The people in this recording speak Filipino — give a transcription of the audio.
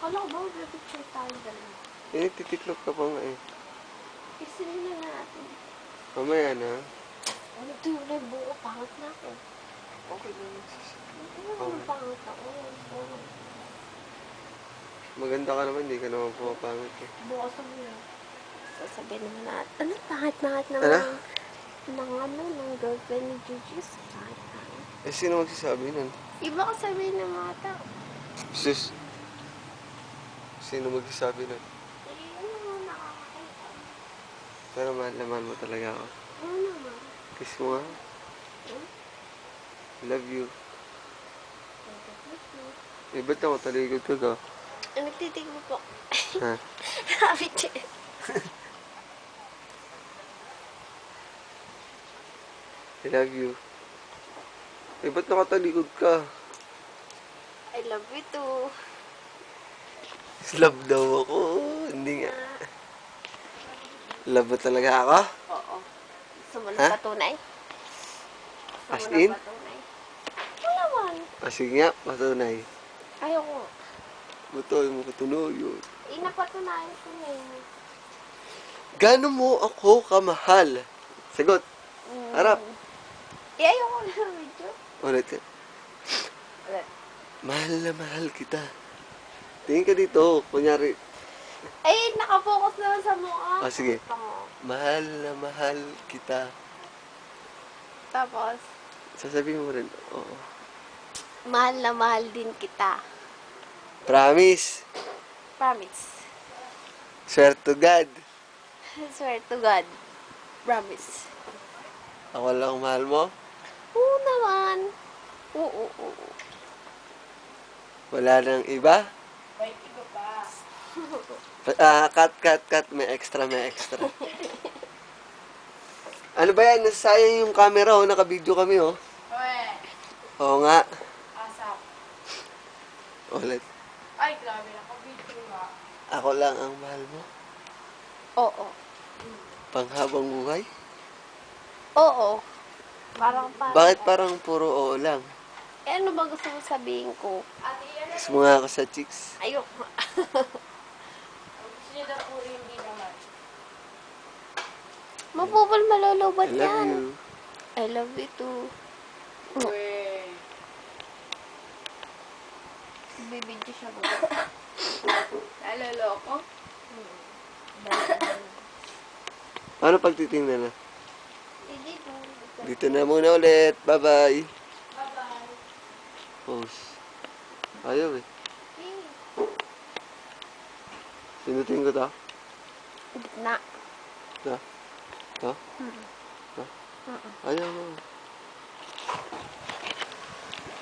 Kala ko ba, mag-picture tayo dalawa? Eh, titiklop ka pa nga eh. Isilin na natin. Mamaya na. Ano ito yung buo? Pangat na ako. Okay lang. Ano pangat ako? Maganda ka naman, hindi ka naman pumapangit eh. Bukas ako yun. Sasabihin naman natin. Ano? Pangat naman. Ano? Ng girlfriend ni Juju's. Pangat. Eh, sino magsasabi nun? Iba ka sabihin ng mga tao. Sus. Sino magsasabi nun? Ano mo nakakakita? Pero mahal naman mo talaga ako. Ano naman? Kiss mo nga. Love you. Eh, ba't ako talikod ka ka? Nagtitig mo po. Ha? Happy to. I love you. Eh, ba't nakatalikod ka? I love you too. Love daw ako. Hindi nga. Love mo talaga ako? Oo. Gusto mo Ha? na patunay? As Gusto mo in? na patunay? Ano naman? Sige nga, patunay. Ayoko. Butoy mo patunay yun. Inapatunayan ko na yun. Gano'n mo ako kamahal? Sagot. Harap. Ayoko na video. Ulit. Ulit. Mahal na mahal kita. Tingin ka dito. Kunyari. Ay, nakapokus naman sa mukha. Sige. Pango. Mahal na mahal kita. Tapos, Sasabihin mo rin. Oo. mahal na mahal din kita. Promise. Promise. Swear to God. Swear to God. Promise. Ako lang mahal mo. Oo naman. Oo. Wala nang iba. May iba pa. Cut. May extra. Ano ba yan? Nasasayang yung camera, oh. Naka-video kami, oh. Uwe. Oo nga. Asap. Ulit. Ay, grabe. Naka-video nga. Ako lang ang mahal mo. Oo. Panghabang buhay. Oo. Parang Bakit parang puro oo lang? Eh, ano ba gusto mo sabihin ko? Kiss mo nga ako sa cheeks. Ayoko. Mapupul malulubat I love yan. you. I love you too. Bibidyo siya ba? Naloloko? Ano pagtitingnan na? Hindi po. Dito na muna ulit. Bye-bye. Bye-bye. Pause. Ayaw eh. Pinutin ko to? Gitna. To? To? Ayaw mo.